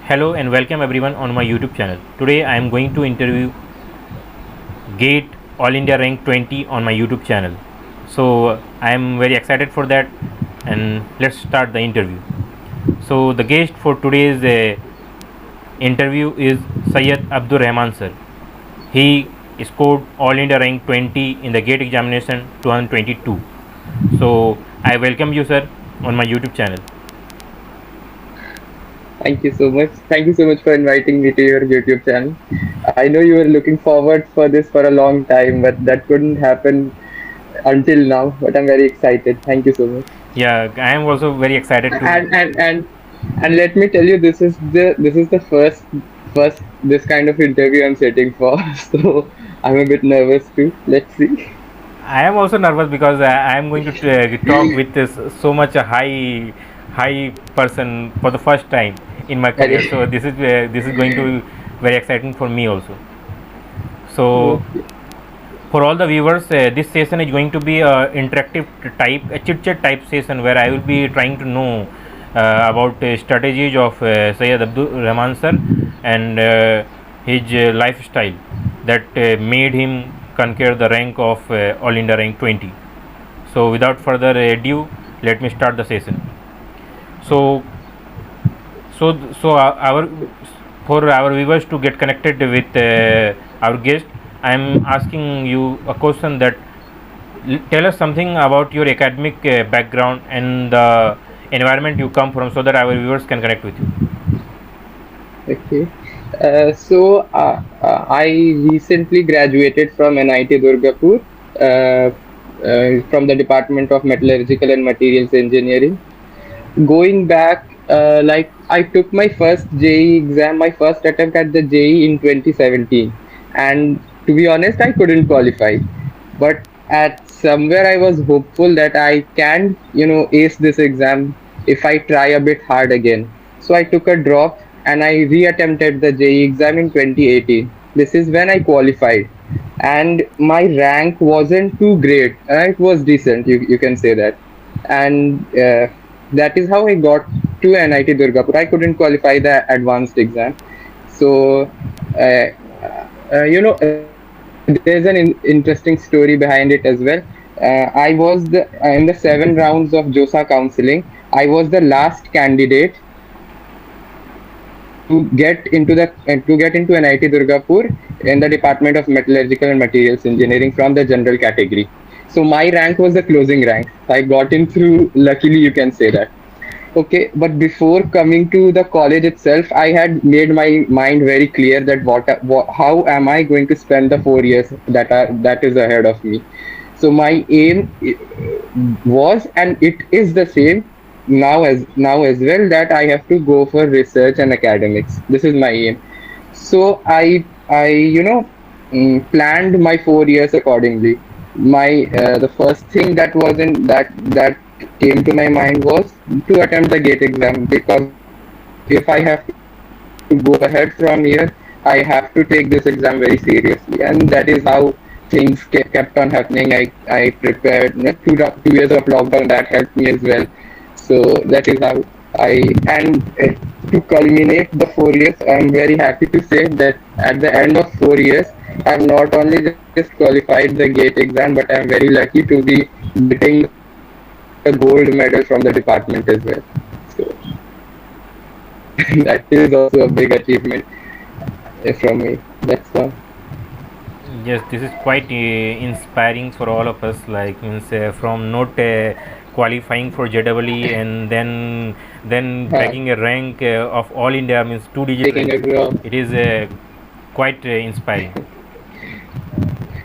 Hello and welcome everyone on my YouTube channel. Today I am going to interview GATE All India Rank 20 on my YouTube channel. So I am very excited for that, and let's start the interview. So the guest for today's interview is Syed Abdur Rahman sir. He scored All India Rank 20 in the GATE examination 2022. So I welcome you sir on my YouTube channel. Thank you so much. Thank you so much for inviting me to your YouTube channel. I know you were looking forward for this for a long time, but that couldn't happen until now. But I'm very excited. Thank you so much. Yeah, I am also very excited to. And and and and let me tell you, this is the first this kind of interview I'm sitting for. So I'm a bit nervous too. Let's see. I am also nervous because I am going to talk with this so much a high person for the first time in my career. Very. So this is going to be very exciting for me also. So Okay. for all the viewers, this session is going to be a interactive type, a chit chat type session where I will be trying to know about strategies of Syed Abdul Rahman sir and his lifestyle that made him conquer the rank of All India Rank 20. So without further ado, let me start the session. So our for our viewers to get connected with our guest, I am asking you a question that tell us something about your academic background and the environment you come from, so that our viewers can connect with you. Okay. I recently graduated from NIT Durgapur from the Department of Metallurgical and Materials Engineering. Going back, like I took my first JE exam, my first attempt at the JE in 2017, and to be honest, I couldn't qualify. But at somewhere, I was hopeful that I can, ace this exam if I try a bit hard again. So I took a drop and I reattempted the JE exam in 2018. This is when I qualified, and my rank wasn't too great. It was decent, you can say that, and that is how I got to NIT Durgapur. I couldn't qualify the advanced exam. So, uh, there's an interesting story behind it as well. In the 7 rounds of JOSA counseling, I was the last candidate to get into NIT Durgapur in the Department of Metallurgical and Materials Engineering from the general category. So my rank was the closing rank. I got in through luckily, you can say that. Okay, but before coming to the college itself, I had made my mind very clear that how am I going to spend the 4 years that is ahead of me. So my aim was, and it is the same now as well, that I have to go for research and academics. This is my aim. So I planned my 4 years accordingly. My The first thing that came to my mind was to attempt the gate exam, because if I have to go ahead from here, I have to take this exam very seriously, and that is how things kept on happening. I prepared 2 years of lockdown, that helped me as well. So that is how I and to culminate the 4 years, I'm very happy to say that at the end of 4 years, I've not only just qualified the gate exam, but I'm very lucky to be getting the gold medal from the department as well. So that is also a big achievement from me. That's all. Yes, this is quite inspiring for all of us. Like means from not qualifying for JEE and then bagging a rank of All India, means two-digit Taking rank. a drop. It is quite inspiring.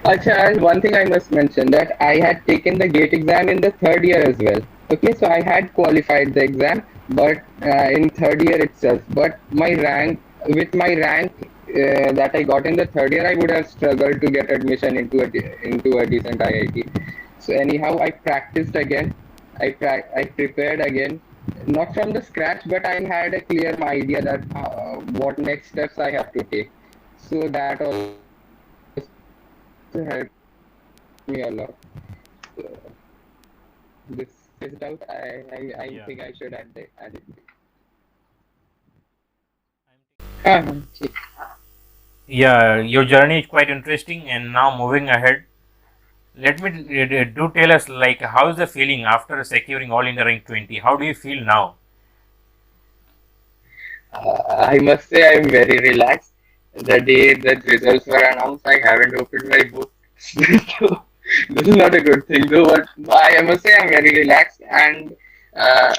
Acha, and one thing I must mention, that I had taken the gate exam in the third year as well. Okay, so I had qualified the exam, but in third year itself. But with my rank that I got in the third year, I would have struggled to get admission into a decent IIT. So anyhow, I practiced again. I prepared again, not from the scratch, but I had a clear idea that what next steps I have to take. So that also helped me a lot. So this doubt, I Yeah. think I should add it. ठीक. Yeah, your journey is quite interesting. And now moving ahead, let me do tell us like how is the feeling after securing all in the rank 20? How do you feel now? I must say I'm very relaxed. The day that results were announced, I haven't opened my book. So, this is not a good thing, though. But I must say I'm very relaxed, and uh,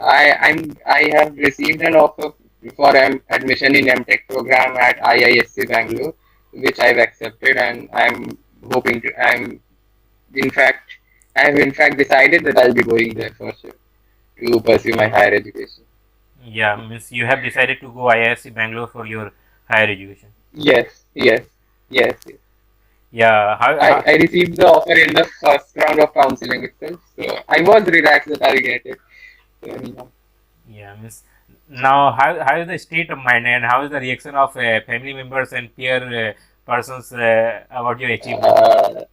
I have received an offer for admission in MTech program at IISc Bangalore, which I've accepted, and hoping to. In fact I have in fact decided that I'll be going there for sure to pursue my higher education. Yeah, means you have decided to go IISc Bangalore for your higher education. Yes, yes, yes, yes. Yeah, I received the offer in the first round of counseling itself, so I was relaxed that I'll get it. So, anyhow. yeah, means now how is the state of mind and how is the reaction of family members and peer persons about your achievement? Uh,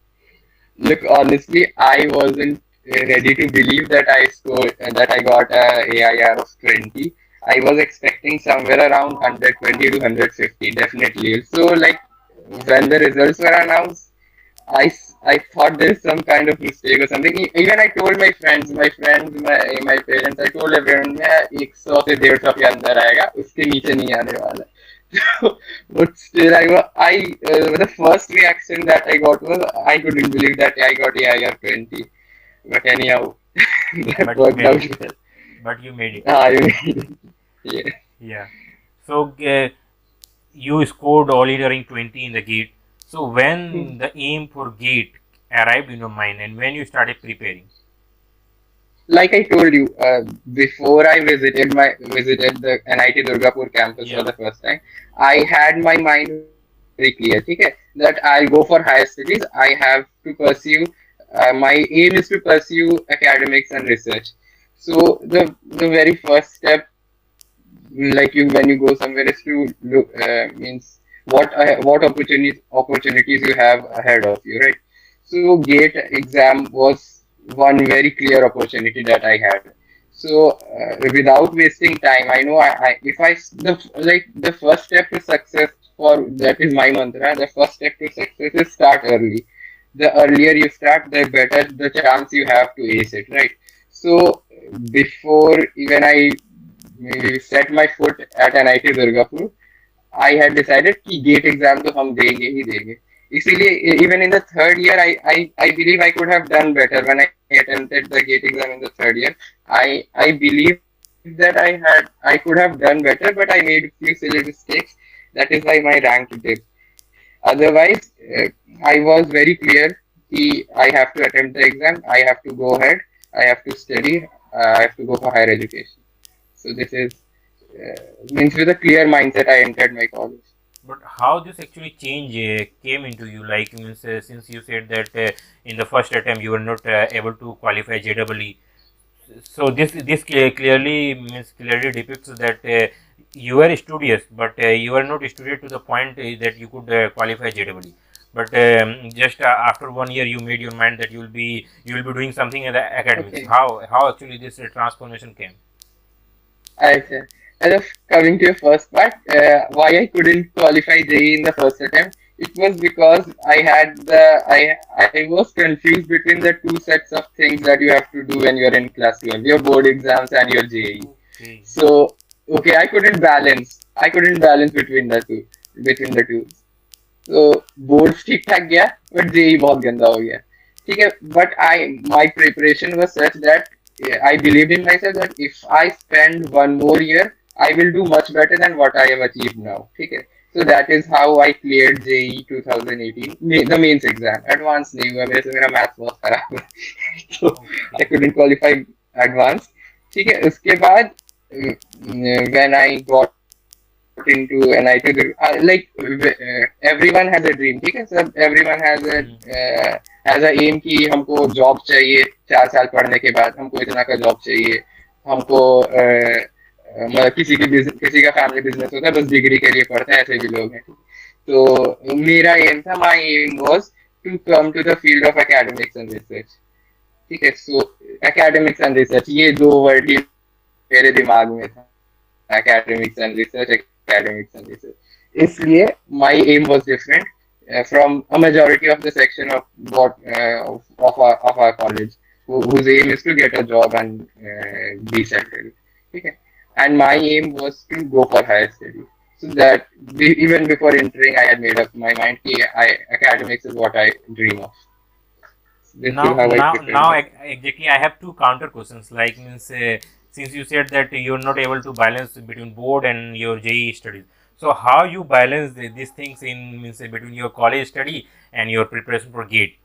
Look, honestly, I wasn't ready to believe that I got a AIR of 20. I was expecting somewhere around 120 to 150, definitely. So, like, when the results were announced, I thought there's some kind of mistake or something. Even I told my parents, I told everyone, मैं 100 से 150 के अंदर आएगा, उसके नीचे नहीं आने वाला. But still, the first reaction that I got was I couldn't believe that I got AIR-20. But anyhow, that But you worked made out it. well. But you made it. I mean, yeah. Yeah. So you scored all in rank 20 in the gate. So when the aim for gate arrived in your mind and when you started preparing? Like I told you, before I visited the NIT Durgapur campus for Yeah. the first time, I had my mind very clear. Okay, that I'll go for higher studies. I have to pursue. My aim is to pursue academics and research. So the very first step, like you when you go somewhere, is to look means what opportunities you have ahead of you, right? So gate exam was one very clear opportunity that I had. So without wasting time, I know I if I s- the like the first step to success, for that is my mantra. The first step to success is start early. The earlier you start, the better the chance you have to ace it, right? So before even I set my foot at NIT Durgapur, I had decided कि gate exam तो हम देंगे ही देंगे. इसीलिए even in the third year, I believe I could have done better when I attempted the gate exam in the third year. I believe that I could have done better, but I made a few silly mistakes. That is why my rank dipped. Otherwise, I was very clear कि I have to attempt the exam. I have to go ahead. I have to study. I have to go for higher education. So this is means with a clear mindset I entered my college. But how this actually change came into you? Like means since you said that in the first attempt you were not able to qualify JEE. So this clearly means clearly depicts that you were studious, but you were not studious to the point that you could qualify JEE. But just after 1 year, you made your mind that you will be doing something in the academics. Okay. How actually this transformation came? Okay. And of coming to your first part, why I couldn't qualify JEE in the first attempt, it was because I was confused between the two sets of things that you have to do when you're in class 12, your board exams and your JEE. Okay. So okay, I couldn't balance between the two. तो board ठीक ठाक गया but JEE बहुत गंदा हो गया. ठीक है, but I my preparation was such that I believed in myself that if I spend one more year, I will do much better than what I have achieved now. Okay, so that is how I cleared JEE 2018, the mains exam. Advanced नहीं हुआ मेरे से, मेरा maths बहुत खराब है. So I Okay. couldn't qualify advanced. ठीक है, उसके बाद when I got into NIT, everyone has a dream. ठीक है sir, everyone Hmm. has a aim कि हमको जॉब चाहिए 4 साल पढ़ने के बाद, हमको इतना का जॉब चाहिए, हमको किसी का फैमिली बिजनेस होता है, बस डिग्री के लिए पढ़ते हैं, ऐसे भी लोग हैं. तो मेरा एम था, my aim was to come to the field of academics and research. ठीक है, सो एकेडमिक्स एंड रिसर्च, ये दो वर्ड ही मेरे दिमाग में था. Academics and research, academics and research. academic services. इसलिए my aim was different from a majority of the section of what of our college whose aim is to get a job and be settled. Okay? And my aim was to go for higher studies. So that even before entering, I had made up my mind that academics is what I dream of. This is how I prepared myself. Exactly, I have two counter questions. Like means, since you said that you're not able to balance between board and your JEE studies, so how you balance these things in means between your college study and your preparation for GATE?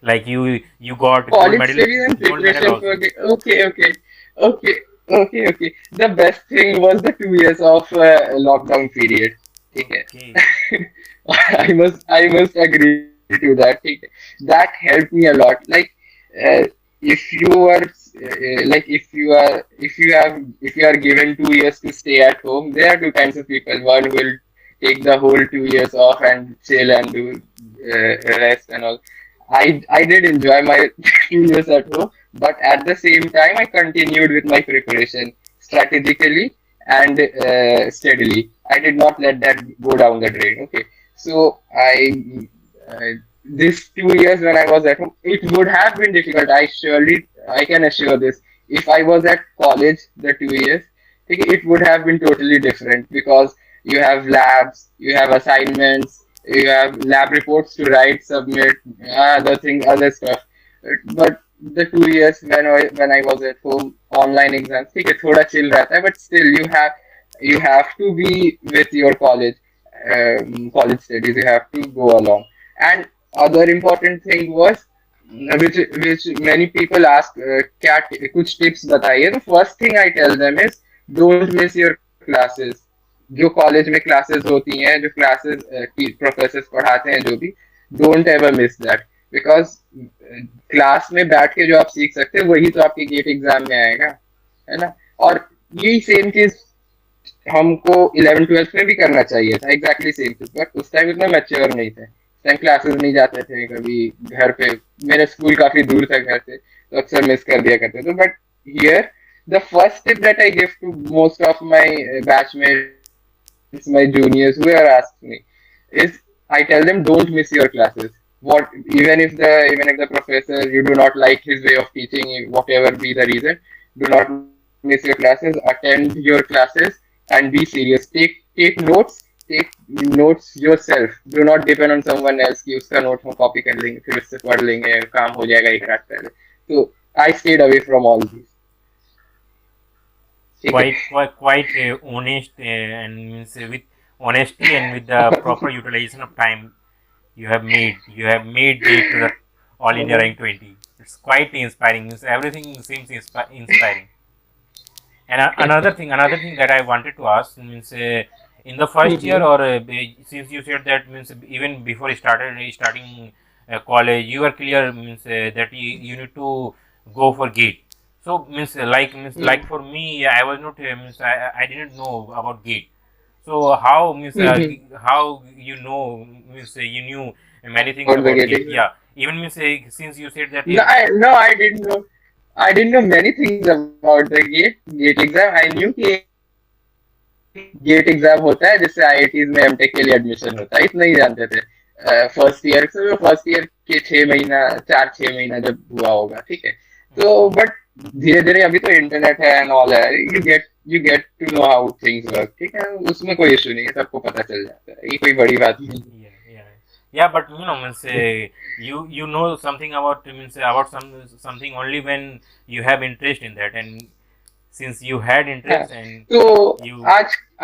Like you got College studies and gold medal preparation for also. okay, okay. The best thing was the 2 years of lockdown period. Okay. Okay, I must agree to that. Okay. That helped me a lot. Like if you are if you are given 2 years to stay at home, there are two kinds of people. One will take the whole 2 years off and chill and do rest and all. I did enjoy my 2 years at home, but at the same time, I continued with my preparation strategically and steadily. I did not let that go down the drain. Okay, so this 2 years when I was at home, it would have been difficult. I can assure this. If I was at college, the 2 years, it would have been totally different because you have labs, you have assignments, you have lab reports to write, submit, other stuff. But the 2 years when I was at home, online exams, ठीक है थोड़ा chill रहता है, but still you have to be with your college studies. You have to go along. And other important thing was which many people ask, क्या कुछ tips बताइए. The first thing I tell them is don't miss your classes. जो college में classes होती हैं, जो classes professor पढ़ाते हैं, जो भी don't ever miss that because class में बैठ के जो आप सीख सकते हैं वही तो आपके गेट एग्जाम में आएगा, है ना. और यही सेम चीज हमको 11th 12th में भी करना चाहिए था, एग्जैक्टली सेम चीज. बट उस टाइम इतना मैच्योर नहीं थे, उस टाइम क्लासेस नहीं जाते थे, कभी घर पे, मेरा स्कूल काफी दूर था घर से तो अक्सर मिस कर दिया करते थे. But here the first tip that I give to most of my batchmates, my juniors, whoever asks me, is I tell them don't miss your classes. What even if the professor you do not like his way of teaching, whatever be the reason, do not miss your classes. Attend your classes and be serious. Take notes yourself. Do not depend on someone else कि उसका note हम copy कर लेंगे फिर उससे पढ़ लेंगे काम हो जाएगा एक रात पहले. So I stayed away from all these. ठीक है. Quite honest and means with honesty and with the proper utilization of time you have made it to the All India Rank 20. It's quite inspiring. Means everything seems inspiring. And another thing that I wanted to ask means in the first year or since you said that means even before starting college you are clear means that you need to go for GATE. So like for me I was not means I didn't know about GATE. So how means how means you knew many things For the about gate GATE. exam. Yeah, even means since you said that No, I didn't know. I didn't know many things about the gate exam. I knew कि gate exam होता है जिससे IITs में MTech के लिए admission होता है, इतना ही जानते थे. फर्स्ट ईयर के 6 महीना 4 6 महीना जब हुआ होगा, ठीक है. तो बट धीरे धीरे अभी तो इंटरनेट है एंड ऑल है, you get to know how things work, ठीक है. उसमें कोई इशू नहीं है, सबको पता चल जाता है, ये कोई बड़ी बात नहीं. yeah, but means you know something about means about something only when you have interest in that, and since you had interest and तो you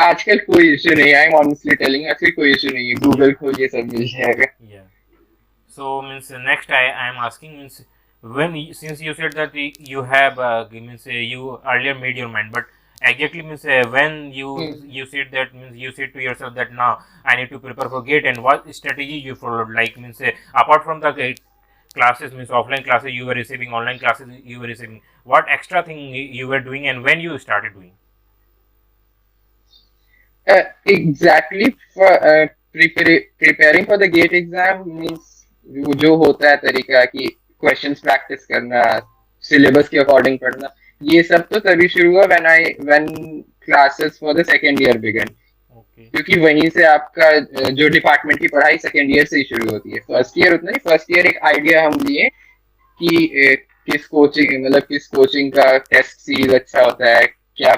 आजकल कोई इशू नहीं है. आई एम ऑनेस्टली टेलिंग, आजकल कोई इशू नहीं है. गूगल खोलिए सब मिल जाएगा. yeah. So means next I am asking means since you said that you have means you earlier made your mind, but exactly means when you said that means you said to yourself that now I need to prepare for GATE, and what strategy you followed, like means apart from the classes means offline classes you were receiving, online classes you were receiving, what extra thing you were doing and when you started doing? Exactly. For preparing for the gate exam means जो होता है तरीका कि questions practice करना, syllabus के according पढ़ना, ये सब तो तभी शुरू हुआ when classes for the second year began. Okay क्योंकि वहीं से आपका जो डिपार्टमेंट की पढ़ाई सेकेंड ईयर से ही शुरू होती है. फर्स्ट ईयर उतना ही, फर्स्ट ईयर एक आइडिया हम लिए कि किस कोचिंग, मतलब किस कोचिंग का टेस्ट सीरीज अच्छा होता है, क्या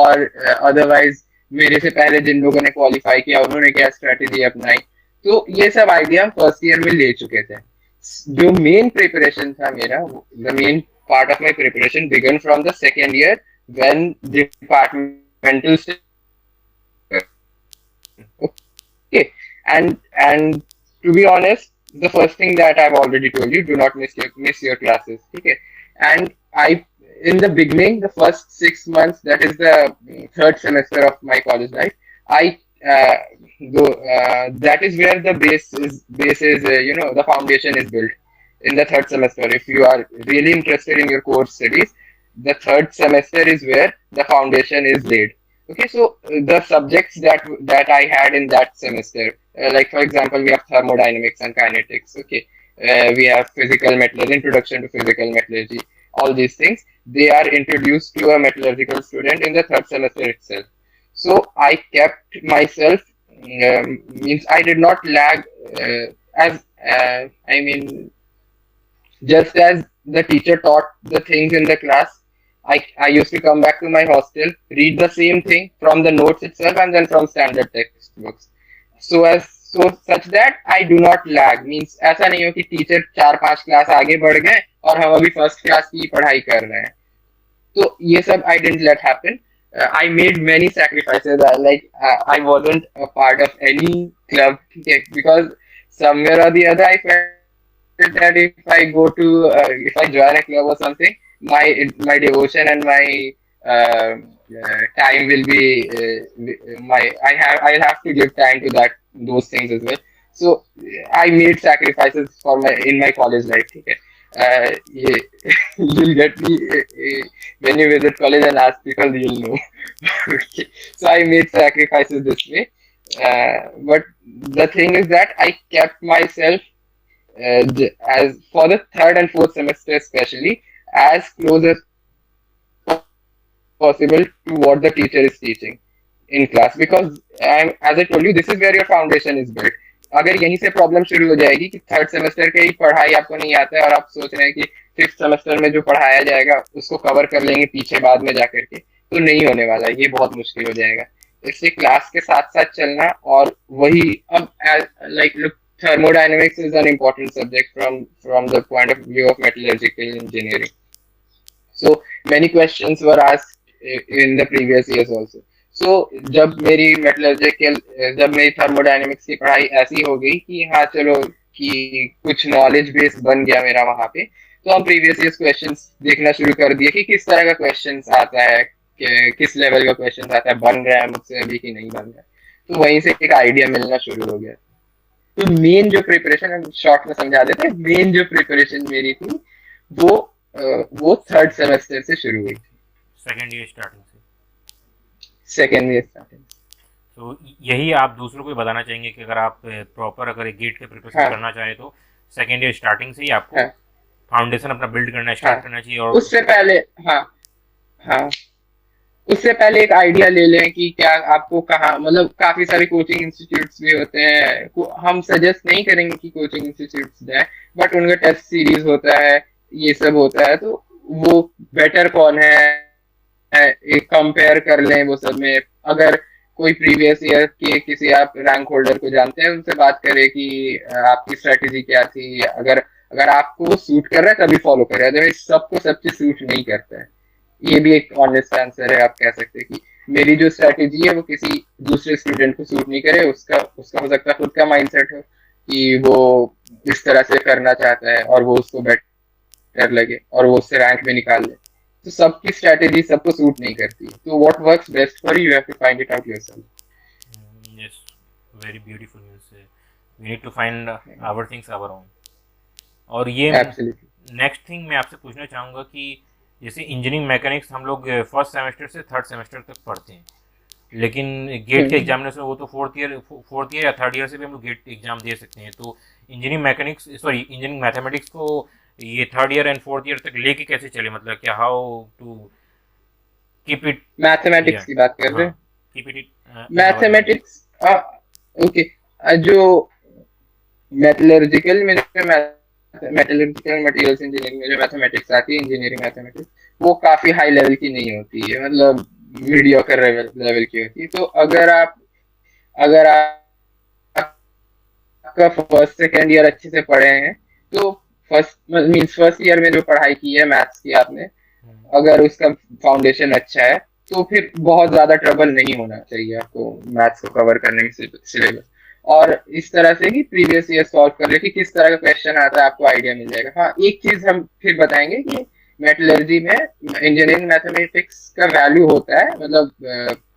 और अदरवाइज मेरे से पहले जिन लोगों ने क्वालिफाई किया उन्होंने क्या स्ट्रेटेजी अपनाई. तो ये सब आइडिया हम फर्स्ट ईयर में ले चुके थे. जो मेन प्रिपरेशन था मेरा, the main part of my preparation began from the second year when departmental. Okay, and to be honest, the first thing that I've already told you, do not miss your classes. Okay, and I, in the beginning, the first 6 months, that is the third semester of my college life, I go that is where the base is the foundation is built in the third semester. If you are really interested in your course studies, the third semester is where the foundation is laid. Okay, so the subjects that I had in that semester, like for example, we have thermodynamics and kinetics. Okay, we have physical metallurgy, introduction to physical metallurgy. All these things, they are introduced to a metallurgical student in the third semester itself. So I kept myself, means I did not lag, as I mean, just as the teacher taught the things in the class, I used to come back to my hostel, read the same thing from the notes itself and then from standard textbooks. So such that I do not lag. Means ऐसा नहीं हो कि teacher 4-5 class आगे बढ़ गए और हम अभी फर्स्ट क्लास की पढ़ाई कर रहे हैं. तो ये सब I didn't let happen. I made many sacrifices. I wasn't a part of any club, okay, because somewhere or the other I felt that if I join a club or something, my devotion and my time will be I'll have to give time to those things as well. So I made sacrifices for my in my college life. Okay. You'll get me when you visit college and ask people, you'll know. Okay. So I made sacrifices this way, but the thing is that I kept myself, as for the third and fourth semester especially, as close as possible to what the teacher is teaching in class, because as I told you, this is where your foundation is built. अगर यहीं से problem शुरू हो जाएगी कि third semester की पढ़ाई आपको नहीं आता है और आप सोच रहे हैं कि फिफ्थ सेमेस्टर में जो पढ़ाया जाएगा उसको कवर कर लेंगे पीछे बाद में जाकर के, तो नहीं होने वाला है, ये बहुत मुश्किल हो जाएगा. इसलिए क्लास के साथ साथ चलना. और वही अब like look, thermodynamics is an important subject from the point of view of metallurgical engineering. So many questions were asked in the previous years also. So जब मेरी thermodynamics की पढ़ाई ऐसी हो गई कि हाँ चलो कि कुछ नॉलेज बेस बन गया मेरा वहाँ पे, तो हम प्रीवियस ईयर्स क्वेश्चंस देखना शुरू कर दिए कि किस तरह का क्वेश्चंस आता है, किस लेवल का क्वेश्चंस आता है, बन रहा है मुझसे अभी कि नहीं बन रहा है. तो वहीं से एक आइडिया मिलना शुरू हो गया. तो मेन जो प्रिपरेशन, शॉर्ट में समझा देते हैं, मेन जो प्रिपरेशन मेरी थी वो थर्ड सेमेस्टर से शुरू हुई थी, सेकेंड ईयर स्टार्टिंग से. Second year starting. तो यही आप दूसरों को बताना चाहेंगे कि अगर आप प्रॉपर अगर एक गेट के प्रिपरेशन करना चाहें तो सेकेंड ईयर स्टार्टिंग से ही आपको फाउंडेशन अपना बिल्ड करना स्टार्ट करना चाहिए. और उससे पहले उससे पहले एक आइडिया ले लें कि क्या आपको कहाँ, मतलब काफी सारे कोचिंग इंस्टीट्यूट्स भी होते हैं, हम सजेस्ट नहीं करेंगे कि कोचिंग इंस्टीट्यूट्स जाए, बट उनका टेस्ट सीरीज होता है, ये सब होता है, तो वो बेटर कौन है एक कंपेयर कर लें वो सब में. अगर कोई प्रीवियस ईयर के किसी आप रैंक होल्डर को जानते हैं, उनसे बात करें कि आपकी स्ट्रेटेजी क्या थी. अगर आपको सूट कर रहा है तभी फॉलो करें, अदरवाइज सबको सब चीज सूट नहीं करता है. ये भी एक ऑनेस्ट आंसर है. आप कह सकते हैं कि मेरी जो स्ट्रेटेजी है वो किसी दूसरे स्टूडेंट को सूट नहीं करे. उसका हो सकता है खुद का माइंडसेट हो कि वो इस तरह से करना चाहता है और वो उसको बेटर लगे और वो उससे रैंक में निकाल ले. तो सबकी स्ट्रेटेजी सबको सूट नहीं करती. तो what works best for you have to find it out yourself. Yes, very beautiful. We need to find our things our own. और ये नेक्स्ट थिंग मैं आपसे पूछना चाहूँगा कि जैसे इंजीनियरिंग मैकेनिक्स हम लोग फर्स्ट सेमेस्टर से थर्ड सेमेस्टर तक पढ़ते हैं, लेकिन गेट के एग्जामिनेशन वो तो फोर्थ ईयर या थर्ड ईयर से भी हम लोग गेट एग्जाम दे सकते हैं. तो इंजीनियरिंग मैथमेटिक्स को ये third year and fourth year तक लेके कैसे चले, मतलब क्या how to keep it, mathematics या, की बात कर रहे हाँ, हैं? Keep it in our mind. Mathematics, okay. जो मेटलर्जिकल में जो मेटलर्जिकल मटेरियल्स इंजीनियरिंग में जो मैथमेटिक्स आती है, इंजीनियरिंग मैथमेटिक्स, वो काफी हाई लेवल की नहीं होती है, मतलब मीडियोकर लेवल की होती है। तो अगर आपका फर्स्ट सेकेंड ईयर अच्छे से पढ़े हैं, तो फर्स्ट मीन्स फर्स्ट ईयर में जो पढ़ाई की है मैथ्स की आपने, अगर उसका फाउंडेशन अच्छा है, तो फिर बहुत ज्यादा ट्रबल नहीं होना चाहिए आपको मैथ्स को कवर करने में, सिलेबस। और इस तरह से कि प्रीवियस ईयर सॉल्व कर ले कि किस तरह का क्वेश्चन आता है, आपको आइडिया मिल जाएगा। हाँ, एक चीज हम फिर बताएंगे कि मेटलर्जी में इंजीनियरिंग मैथमेटिक्स का वैल्यू होता है, मतलब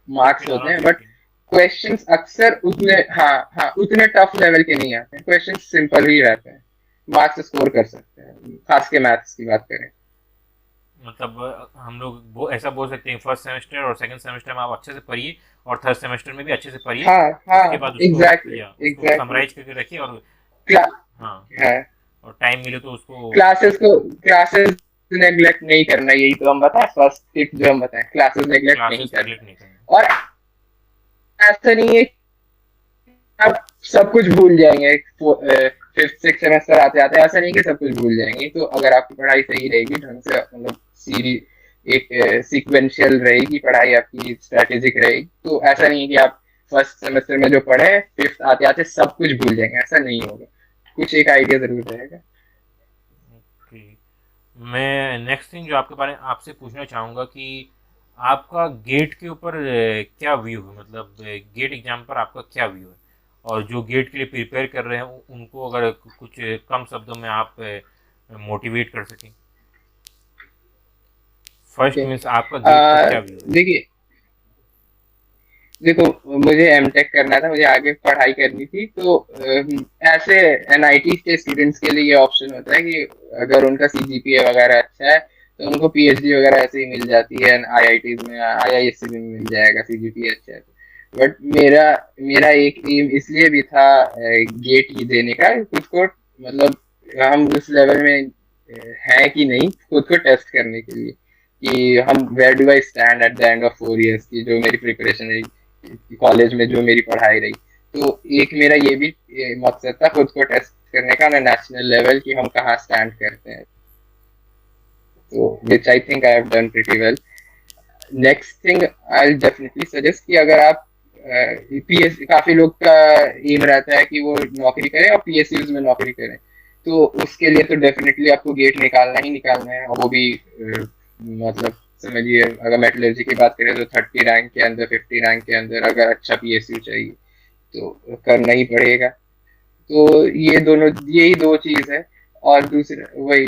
मार्क्स लिक्विड होते अराउंड हैं, बट 15। क्वेश्चंस अक्सर उतने, हाँ हाँ, उतने टफ लेवल के नहीं आते हैं, क्वेश्चन सिंपल ही रहते हैं, मार्क्स स्कोर कर सकते हैं, खास के मैथ्स की बात करें। मतलब हम लोग वो ऐसा बोल सकते हैं, फर्स्ट सेमेस्टर और सेकंड सेमेस्टर में आप अच्छे से पढ़िए, और थर्ड सेमेस्टर में भी अच्छे से पढ़िए। हाँ उसके हाँ, बाद उसको, एग्जैक्टली या उसको एग्जैक्टली। समराइज करके रखिए, और क्ला हाँ, है, और टाइम मिले तो उसको। क्लासेस नेग्लेक्ट नहीं करना, यही तो हम बताएं, फर्स्ट टिप जो हम बताएं, क्लासेस नेग्लेक्ट नहीं क्लासेस नेगलेक्ट नहीं करना। करना। और ऐसा नहीं है आप सब कुछ भूल जाएंगे फिफ्थ सिक्स सेमेस्टर आते आते, ऐसा नहीं कि सब कुछ भूल जाएंगे। तो अगर आपकी पढ़ाई सही रहेगी, ढंग से, मतलब सीरी एक सीक्वेंशियल रहेगी पढ़ाई आपकी, स्ट्रेटेजिक रहेगी, तो ऐसा नहीं है कि आप फर्स्ट सेमेस्टर में जो पढ़े फिफ्थ आते आते सब कुछ भूल जाएंगे, ऐसा नहीं होगा, कुछ एक आइडिया जरूर रहेगा। ओके। मैं नेक्स्ट थिंग जो आपके बारे में आपसे पूछना चाहूँगा कि आपका गेट के ऊपर क्या व्यू है, मतलब गेट एग्जाम पर आपका क्या व्यू है, और जो गेट के लिए प्रिपेयर कर रहे हैं उनको अगर कुछ कम शब्दों में आप मोटिवेट कर सकें। फर्स्ट ओके, मीन्स आपका गेट पर क्या व्यू है। देखिए, देखो, मुझे एमटेक करना था, मुझे आगे पढ़ाई करनी थी, तो ऐसे एनआईटी के स्टूडेंट्स के लिए ये ऑप्शन होता है कि अगर उनका सीजीपीए वगैरह अच्छा है, तो उनको पीएचडी वगैरह ऐसे ही मिल जाती है, आईआईटीज में, आईआईएससी में मिल जाएगा सीजीपीए अच्छा है। बट मेरा मेरा एक एम इसलिए भी था गेट ही देने का, खुद को, मतलब हम उस लेवल में हैं कि नहीं, खुद को टेस्ट करने के लिए, कि हम where do I stand at the end of 4 years की जो मेरी प्रिपरेशन रही कॉलेज में, जो मेरी पढ़ाई रही। तो एक मेरा ये भी मकसद था खुद को टेस्ट करने का ना, नेशनल लेवल, कि हम कहाँ स्टैंड करते हैं। तो which I think I have done pretty well. Next thing I definitely suggest कि अगर आप पीएस, काफी लोग का एम रहता है कि वो नौकरी करें और पीएसयूज में नौकरी करें, तो उसके लिए तो डेफिनेटली आपको गेट निकालना ही निकालना है, और वो भी मतलब समझिए, अगर मेटलर्जी की बात करें तो 30 रैंक के अंदर, 50 रैंक के अंदर, अगर अच्छा पीएसयू चाहिए तो करना ही पड़ेगा। तो ये दोनों, यही दो चीज है। और दूसरा वही,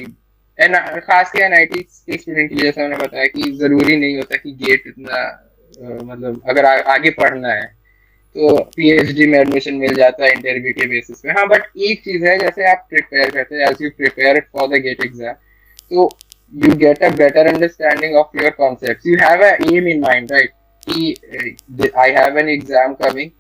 एन खास के एनआईटी के स्टूडेंट के लिए, जैसा मैंने बताया कि जरूरी नहीं होता कि गेट इतना मतलब अगर आगे पढ़ना है तो पीएचडी में एडमिशन मिल जाता है इंटरव्यू के बेसिस पे। हाँ, बट एक चीज है, जैसे आप प्रिपेयर करते हैं, as you prepare for the GATE exam, तो you get a better understanding of your concepts. You have a aim in mind, right? कि I have an exam coming,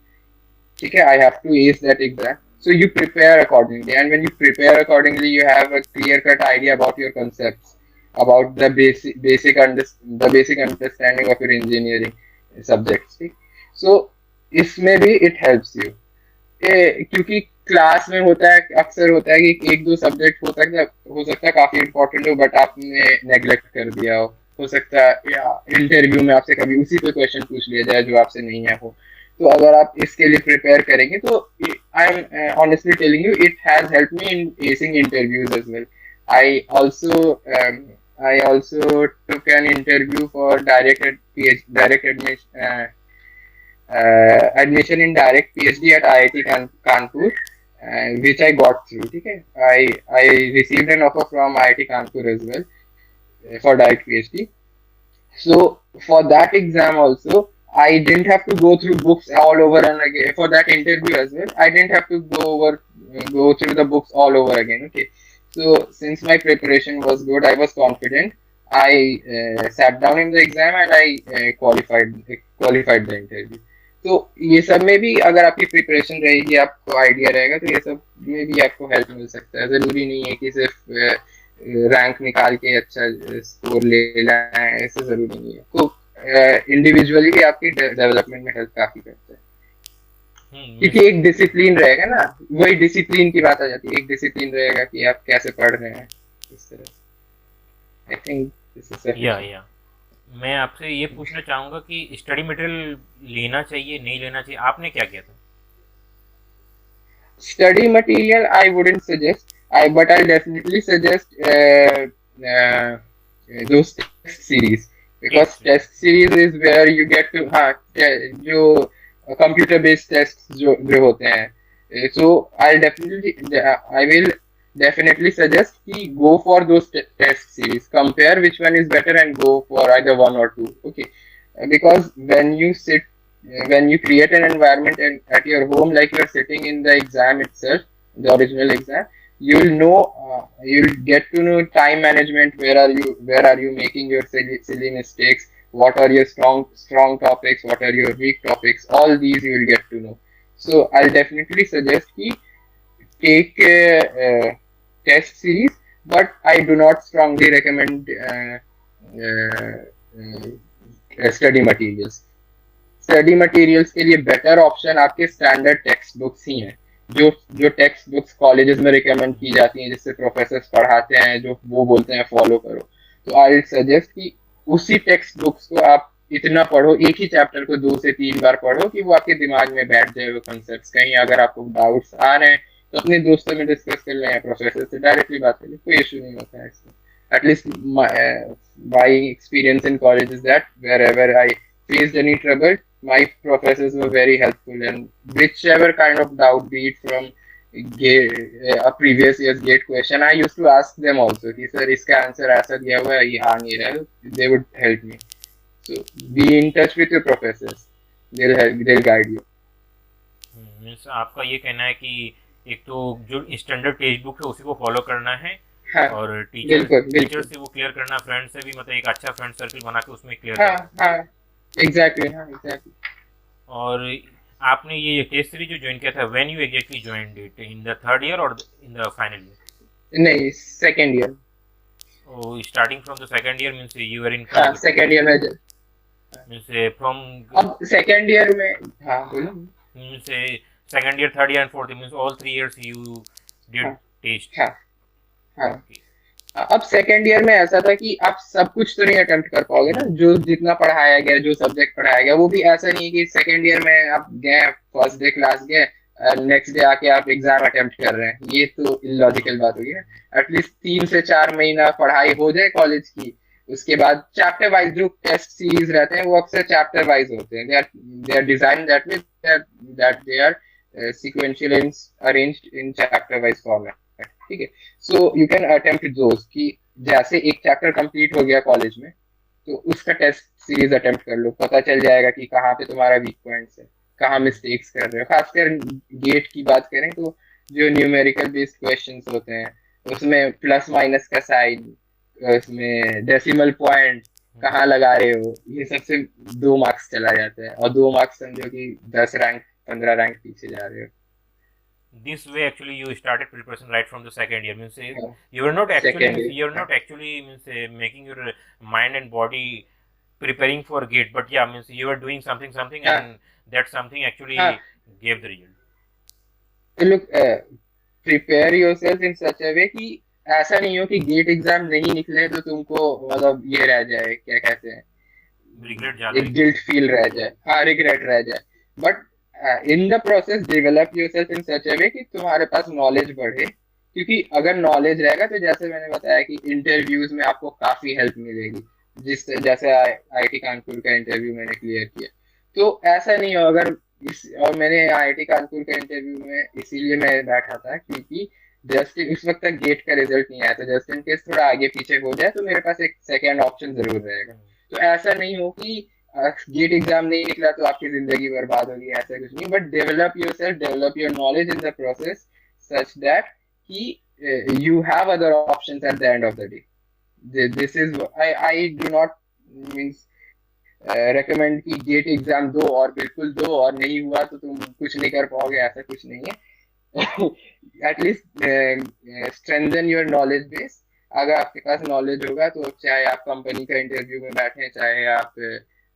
ठीक है, I have to ace that exam. So you prepare accordingly, and when you prepare accordingly, you have a clear-cut idea about your concepts, about the the basic understanding of your engineering subjects. ठीक? So इसमें भी it helps you. क्योंकि class में होता है, अक्सर होता है कि एक दो सब्जेक्ट हो सकता है काफी इंपॉर्टेंट हो, बट आपने नेग्लेक्ट कर दिया हो सकता है, या इंटरव्यू में आपसे कभी उसी पे क्वेश्चन पूछ लिया जाए जो आपसे नहीं है हो। तो अगर आप इसके लिए प्रिपेयर करेंगे, तो I am honestly telling you, it has help me in acing interviews as well. I also I also took an interview for direct admission in direct PhD at IIT Kanpur, which I got through. Okay, I received an offer from IIT Kanpur as well for direct PhD. So for that exam also, I didn't have to go through books all over and again. For that interview as well, I didn't have to go through the books all over again. Okay, so since my preparation was good, I was confident. I sat down in the exam and I qualified the interview. तो ये सब में भी अगर आपकी preparation रहेगी, आपको idea रहेगा, तो ये सब में भी आपको हेल्प मिल सकता है। जरूरी नहीं है कि सिर्फ रैंक निकाल के अच्छा स्कोर ले लेना है, ऐसे जरूरी नहीं है। तो इंडिविजुअली भी आपकी डेवलपमेंट में हेल्प काफी करता है, क्योंकि मीन्स एक डिसिप्लिन रहेगा ना, वही डिसिप्लिन की बात आ जाती है, एक डिसिप्लिन रहेगा कि आप कैसे पढ़ रहे हैं इस तरह से। I think this is sufficient. या मैं आपसे ये पूछना चाहूँगा कि स्टडी मटेरियल लेना चाहिए नहीं लेना चाहिए, आपने क्या किया था? Study material, I wouldn't suggest. But I'll definitely suggest those test series, because test test series is where you get to जो computer based tests जो होते हैं. So I will definitely suggest कि go for those test series. Compare which one is better and go for either one or two. Okay, because when you create an environment at your home, like you're sitting in the exam itself, the original exam, you'll get to know time management. Where are you making your silly mistakes? What are your strong topics? What are your weak topics? All these you will get to know. So I'll definitely suggest ki take test series, but I do not strongly recommend study materials. Study materials के लिए better option आपके standard text books ही हैं, जो जो text books colleges में recommend की जाती हैं, जिससे प्रोफेसर पढ़ाते हैं, जो वो बोलते हैं फॉलो करो। तो आई सजेस्ट कि उसी टेक्स्ट बुक्स को आप इतना पढ़ो, एक ही चैप्टर को 2 से 3 बार पढ़ो कि वो आपके दिमाग में बैठ जाए वो कॉन्सेप्ट। कहीं अगर आपको डाउट्स आ रहे हैं तो अपने दोस्तों में डिस्कस कर लें, प्रोफेसर से डायरेक्टली बात कर लें, कोई इशू नहीं होता है इसमें। At least my experience in college is that wherever I faced any trouble, my professors were very helpful, and whichever kind of doubt, be it from a previous year's gate question, I used to ask them also कि sir इसका answer ऐसा दिया हुआ है, ये आ नहीं रहा है, they would help me. So be in touch with your professors, they'll guide you. Means आपका ये कहना है कि एक तो जो स्टैंडर्ड टेक्स्ट बुक है उसी को फॉलो करना है, हाँ, और बिल्कुल टीचर बिल्कुल, से वो क्लियर करना, फ्रेंड से भी मतलब एक अच्छा फ्रेंड सर्कल बना के उसमें क्लियर हाँ करना। हाँ, एग्जैक्टली, हाँ एग्जैक्टली। और आपने ये टेस्ट सीरीज जो ज्वाइन किया था, when you exactly joined it, in the third year और इन द फाइनल ईयर? नहीं, second year. Starting from the second year means you are in हाँ, सेकेंड ईयर में मीन्स फ्रॉम अब second year में, हाँ बोलो। Means second year, third year and fourth means all 3 years you did हाँ test? हाँ हाँ। अब सेकेंड ईयर में ऐसा था कि आप सब कुछ तो नहीं अटेम्प्ट कर पाओगे ना, जो जितना पढ़ाया गया, जो सब्जेक्ट पढ़ाया गया, वो भी ऐसा नहीं है कि सेकेंड ईयर में आप गए, फर्स्ट डे क्लास गए, नेक्स्ट डे आके आप एग्जाम अटेम्प्ट कर रहे हैं, ये तो इलॉजिकल बात होगी ना। एटलीस्ट 3 से 4 महीना पढ़ाई हो जाए कॉलेज की, उसके बाद चैप्टर वाइज जो टेस्ट सीरीज रहते हैं वो अक्सर चैप्टर वाइज होते हैं, they are design that way that they are sequential in arranged in chapter wise format. ठीक है, so you can attempt those कि जैसे एक चैप्टर कंप्लीट हो गया कॉलेज में, तो उसका टेस्ट सीरीज अटेम्प्ट कर लो, पता चल जाएगा कि कहाँ पे तुम्हारा वीक पॉइंट्स है, कहाँ मिस्टेक्स कर रहे हो। खासकर गेट की बात करें तो जो न्यूमेरिकल बेस्ड क्वेश्चंस होते हैं, उसमें प्लस माइनस का साइन, उसमें डेसिमल पॉइंट कहाँ लगा रहे हो, ये सबसे 2 मार्क्स चला जाता है, और 2 मार्क्स समझो कि 10 रैंक 15 रैंक पीछे जा रहे हो। This way actually you started preparation right from the second year, means you were not actually second you were year, not actually means making your mind and body preparing for gate, but yeah, means you were doing something हाँ and that something actually हाँ। gave the result. तो look, prepare yourself in such a way कि ऐसा नहीं हो कि gate exam नहीं निकले तो तुमको मतलब ये रह जाए, क्या कहते हैं, Regret ज्यादा एक है। गिल्ट फील रह जाए, हाँ रिग्रेट रह जाए। But in the process develop yourself in such a way कि तुम्हारे पास नॉलेज बढ़े, क्योंकि अगर नॉलेज रहेगा तो जैसे मैंने बताया कि इंटरव्यूज में आपको काफी हेल्प मिलेगी, जैसे आईआईटी कानपुर का इंटरव्यू मैंने क्लियर किया, तो ऐसा नहीं हो अगर और मैंने आईआईटी कानपुर के इंटरव्यू में इसीलिए मैं बैठा था क्योंकि जस्ट उस वक्त तक गेट का रिजल्ट नहीं आया था, जस्ट इन केस थोड़ा आगे पीछे हो जाए तो मेरे पास एक सेकेंड ऑप्शन जरूर रहेगा। तो ऐसा नहीं हो कि गेट एग्जाम नहीं निकला तो आपकी जिंदगी बर्बाद होगी, ऐसा कुछ नहीं। But develop yourself, develop your knowledge in the process such that कि you have other options at the end of the day. This is I do not means recommend कि गेट एग्जाम दो और बिल्कुल दो और नहीं हुआ तो तुम कुछ नहीं कर पाओगे, ऐसा कुछ नहीं है। At least strengthen your knowledge base. अगर आपके पास नॉलेज होगा तो चाहे आप कंपनी का इंटरव्यू में बैठे, चाहे आप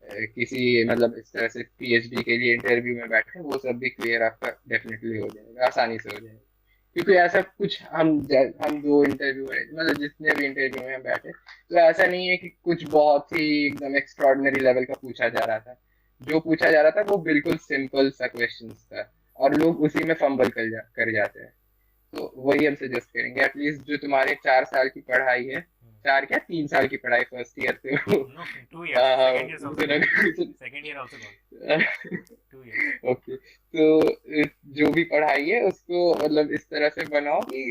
किसी मतलब इस तरह से पीएचडी के लिए इंटरव्यू में बैठे, वो सब भी क्लियर आपका डेफिनेटली हो जाएगा, आसानी से हो जाएगा। क्योंकि ऐसा कुछ हम दो इंटरव्यू है मतलब जितने भी इंटरव्यू में हम बैठे, तो ऐसा नहीं है कि कुछ बहुत ही एकदम एक्स्ट्रॉर्डिनरी लेवल का पूछा जा रहा था। जो पूछा जा रहा था वो बिल्कुल सिंपल सा क्वेश्चन था, और लोग उसी में फंबल कर जाते हैं। तो वही हम सजेस्ट करेंगे, एटलीस्ट जो तुम्हारे 4 साल की पढ़ाई है, 4 क्या 3 साल की पढ़ाई फर्स्ट ईयर से हो। No, 2 years. Second year also gone. सुनो Second year also gone. 2 years. Okay, तो जो भी पढ़ाई है उसको मतलब इस तरह से बनाओ कि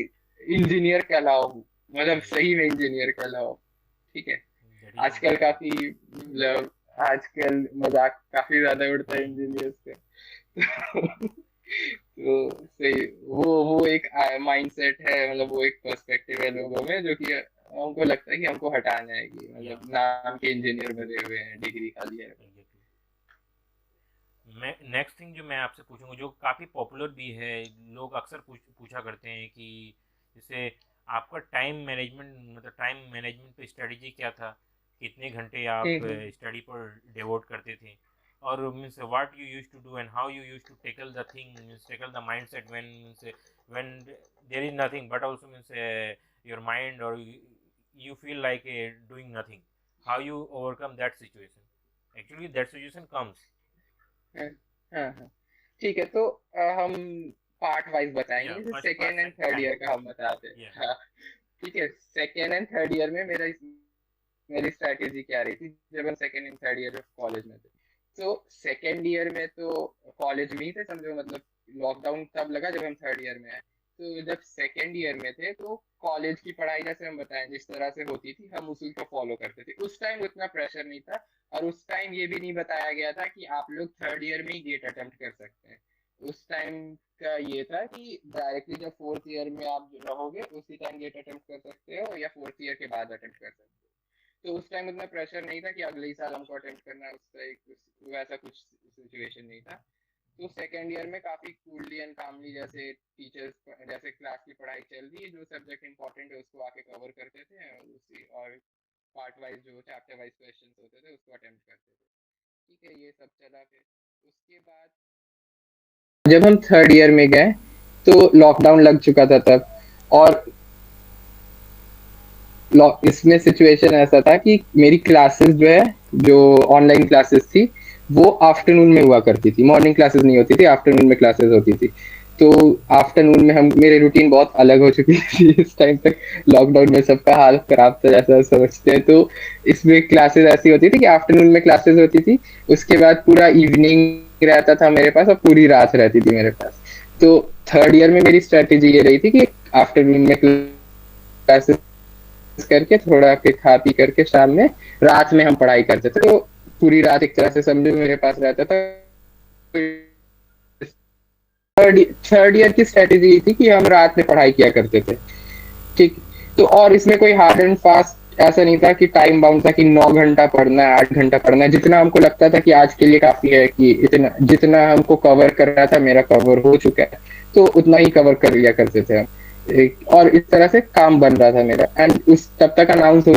इंजीनियर कहलाओ, मतलब सही में इंजीनियर कहलाओ। ठीक है। That is आजकल important. काफी मतलब आजकल मजाक काफी ज्यादा उड़ता है इंजीनियर्स का। तो सही, वो एक माइंडसेट है, मतलब वो एक पर्सपेक्टिव है लोगों में, जो कि हमको लगता है कि हमको हटाना है, कि Yeah. मतलब नाम के इंजीनियर बने हुए हैं, डिग्री खाली है। Exactly. मैं नेक्स्ट थिंग जो मैं आपसे पूछूंगा, जो काफ़ी पॉपुलर भी है, लोग अक्सर पूछा करते हैं कि जैसे आपका टाइम मैनेजमेंट, मतलब टाइम मैनेजमेंट पे स्ट्रेटजी क्या था, कितने घंटे आप हम्म स्टडी पर डिवोट करते थे, और means what you use to do and how you use to tackle the thing, means tackle the mindset when means when there is nothing but also means your mind, और you feel like doing nothing, how you overcome that situation, actually that situation comes. हाँ हाँ हाँ। ठीक है, तो हम part wise बताएंगे, Yeah, जैसे first part, second and third time. Year का हम बताते हैं। Yeah. हाँ, ठीक है। सेकेंड एंड थर्ड ईयर में मेरी स्ट्रैटेजी क्या रही थी, जब हम second and third year college में थे। तो सेकेंड ईयर में तो कॉलेज में ही थे समझो, मतलब लॉकडाउन तब लगा जब हम थर्ड ईयर में आए। तो जब सेकेंड ईयर में थे तो कॉलेज की पढ़ाई जैसे हम बताएं जिस तरह से होती थी, हम उसी को फॉलो करते थे। उस टाइम उतना प्रेशर नहीं था, और उस टाइम ये भी नहीं बताया गया था कि आप लोग थर्ड ईयर में ही गेट अटेम्प्ट कर सकते हैं। उस टाइम का ये था कि डायरेक्टली जब फोर्थ ईयर में आप रहोगे उसी टाइम गेट अटेम्प्ट कर सकते हो, या फोर्थ ईयर के बाद अटेम्प्ट कर सकते हो। तो उस टाइम उतना प्रेशर नहीं था कि अगले ही साल हमको अटेम्प्ट करना है, उसका एक वैसा कुछ सिचुएशन नहीं था। तो सेकेंड ईयर में काफी कूलली एंड कामली, जैसे टीचर्स जैसे क्लास की पढ़ाई चल रही है, जो सब्जेक्ट इंपॉर्टेंट है उसको आके कवर करते थे, और उसी और पार्ट वाइज जो चैप्टर वाइज क्वेश्चंस होते थे उसको अटेम्प्ट करते थे। ठीक है, ये सब चला। फिर उसके बाद जब हम थर्ड ईयर में गए तो लॉकडाउन लग चुका था तब, और इसमें सिचुएशन ऐसा था कि मेरी क्लासेस जो है, जो ऑनलाइन क्लासेस थी, वो आफ्टरनून में हुआ करती थी, मॉर्निंग क्लासेस नहीं होती थी, आफ्टरनून में क्लासेस होती थी। तो आफ्टरनून में हम मेरे रूटीन बहुत अलग हो चुकी थी इस टाइम तक। लॉकडाउन में सबका हाल खराब था जैसा समझते हैं। तो इसमें क्लासेस ऐसी होती थी कि आफ्टरनून में क्लासेस होती थी, उसके बाद पूरा इवनिंग रहता था मेरे पास, और पूरी रात रहती थी मेरे पास। तो थर्ड ईयर में मेरी स्ट्रेटेजी ये रही थी कि आफ्टरनून में क्लासेस करके थोड़ा के खा पी करके शाम में, रात में हम पढ़ाई करते थे। तो पूरी रात एक तरह से समझो मेरे पास रहता था। थर्ड ईयर की स्ट्रेटेजी ये थी कि हम रात में पढ़ाई किया करते थे। ठीक। तो और इसमें कोई हार्ड एंड फास्ट ऐसा नहीं था कि टाइम बाउंड था कि 9 घंटा पढ़ना है, 8 घंटा पढ़ना है। जितना हमको लगता था कि आज के लिए काफी है, कि इतना जितना हमको कवर कर रहा था मेरा कवर हो चुका है, तो उतना ही कवर कर लिया करते थे हम। और इस तरह से काम बन रहा था मेरा। एंड उस तब तक अनाउंस हो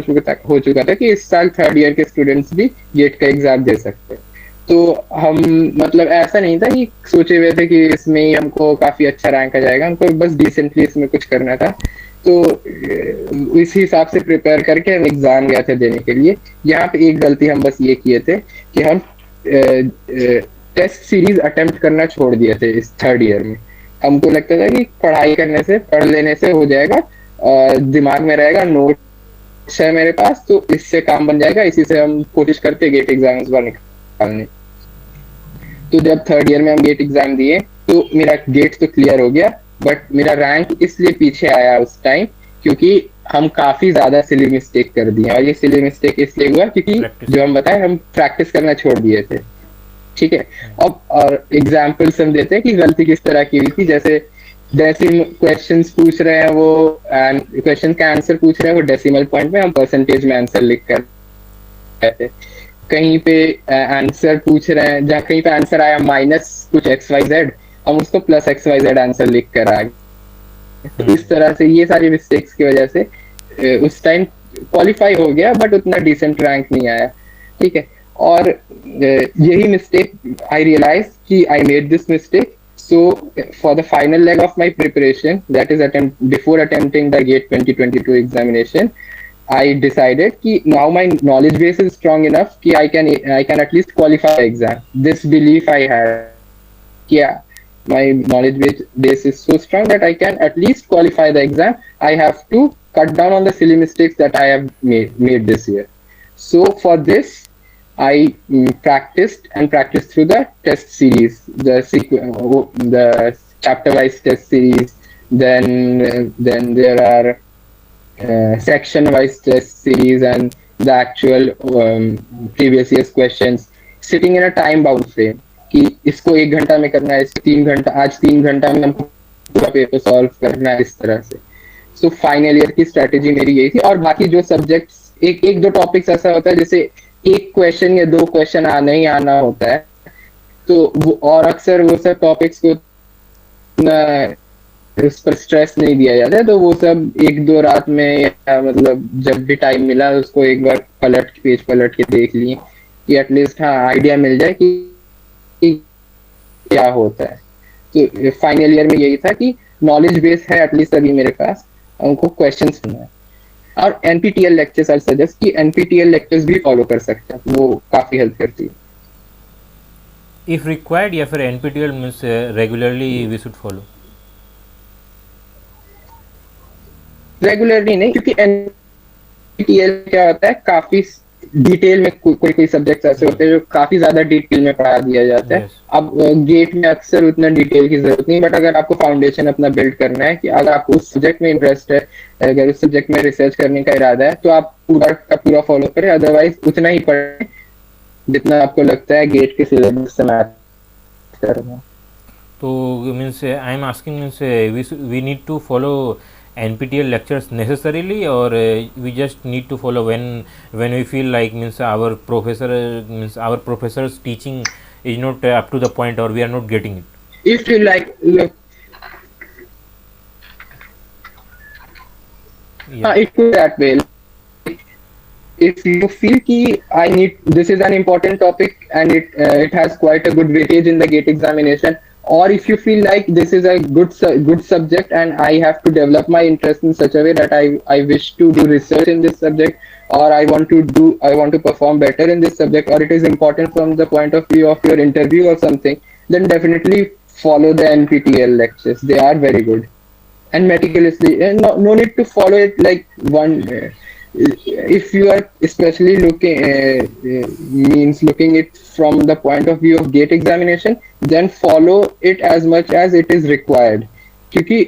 चुका था कि इस साल थर्ड ईयर के स्टूडेंट्स भी गेट का एग्जाम दे सकते हैं। तो हम मतलब ऐसा नहीं था कि सोचे हुए थे कि इसमें ही हमको काफी अच्छा रैंक आ जाएगा, हमको बस डिसेंटली इसमें कुछ करना था। तो इस हिसाब से प्रिपेयर करके हम एग्जाम गए थे देने के लिए। यहाँ पे एक गलती हम बस ये किए थे कि हम टेस्ट सीरीज अटेम्प्ट करना छोड़ दिए थे इस थर्ड ईयर में। हमको लगता था कि पढ़ाई करने से, पढ़ लेने से हो जाएगा, दिमाग में रहेगा, नोट्स है मेरे पास, तो इससे काम बन जाएगा, इसी से हम कोशिश करते गेट एग्जाम इस बार निकालने। तो जब थर्ड ईयर में हम गेट एग्जाम दिए तो मेरा गेट तो क्लियर हो गया, बट मेरा रैंक इसलिए पीछे आया उस टाइम क्योंकि हम काफी ज्यादा सिली मिस्टेक कर दिए। और ये सिली मिस्टेक इसलिए हुआ क्योंकि जो हम बताए, हम प्रैक्टिस करना छोड़ दिए थे। ठीक है। अब और एग्जाम्पल्स हम देते हैं कि गलती किस तरह की हुई थी। जैसे क्वेश्चंस पूछ रहे हैं, वो क्वेश्चन का आंसर पूछ रहे हैं, वो डेसिमल पॉइंट में, हम परसेंटेज में आंसर लिख कर रहे थे। कहीं पे आंसर पूछ रहे हैं, जहाँ कहीं पे आंसर आया माइनस कुछ XYZ, हम उसको प्लस XYZ आंसर लिख कर आ गए। तो इस तरह से ये सारी मिस्टेक्स की वजह से उस टाइम क्वालिफाई हो गया, बट उतना डिसेंट रैंक नहीं आया। ठीक है। और यही मिस्टेक आई रियलाइज कि I made this mistake. So for the final leg of my preparation, that is before attempting the GATE 2022 examination, I decided कि now my knowledge base is strong enough कि I can at least qualify the exam. This belief I had कि my knowledge base is so strong that I can at least qualify the exam. I have to cut down on the silly mistakes that I have made this year. So for this, I practiced through the test series, the chapter-wise test series. Then there are section-wise test series and the actual previous year's questions. Sitting in a time-bound frame कि इसको 1 घंटा में करना है, इसको 3 घंटा, आज 3 घंटा में हमको पूरा पेपर सॉल्व करना है, इस तरह से. सो फाइनल ईयर की स्ट्रेटेजी मेरी यही थी. और बाकी जो सब्जेक्ट्स, एक एक दो टॉपिक्स ऐसा होता है जैसे एक क्वेश्चन या दो क्वेश्चन आना ही आना होता है, तो वो, और अक्सर वो सब टॉपिक्स को उस पर स्ट्रेस नहीं दिया जाता है, तो वो सब एक दो रात में या मतलब जब भी टाइम मिला उसको एक बार पेज पलट के देख लिए कि एटलीस्ट हाँ आइडिया मिल जाए कि क्या होता है. तो फाइनल ईयर में यही था कि नॉलेज बेस है एटलीस्ट अभी मेरे पास, उनको क्वेश्चन सुनना है. और एनपीटीएल लेक्चर्स आई सजेस्ट कि एनपीटीएल लेक्चर्स भी फॉलो कर सकते हैं, वो काफी हेल्प करती है. इफ रिक्वायर्ड या फिर NPTEL means regularly we should follow? Regularly नहीं, क्योंकि एनपीटीएल क्या होता है, काफी डिटेल में कोई सब्जेक्ट्स ऐसे होते हैं जो काफी ज्यादा डिटेल में पढ़ा दिया जाता है. अब गेट में अक्सर उतना डिटेल की जरूरत नहीं, बट अगर आपको फाउंडेशन अपना बिल्ड करना है, कि अगर आपको उस सब्जेक्ट में इंटरेस्ट है, अगर उस सब्जेक्ट में रिसर्च करने का इरादा है, तो आप पूरा का पूरा फॉलो करें. अदरवाइज उतना ही पढ़ें जितना आपको लगता है गेट के सिलेबस से मैच करना. तो means I am asking means we need to follow NPTEL lectures necessarily, or we just need to follow when we feel like means our professor's teaching is not up to the point, or we are not getting it? If you like, look, it could that way. If you feel कि this is an important topic and it has quite a good weightage in the GATE examination, or if you feel like this is a good subject and I have to develop my interest in such a way that I wish to do research in this subject, or I want to perform better in this subject, or it is important from the point of view of your interview or something, then definitely follow the NPTEL lectures. They are very good. And meticulously, no need to follow it like one. If you are especially looking it from the point of view of GATE examination, then follow it as much as it is required. क्योंकि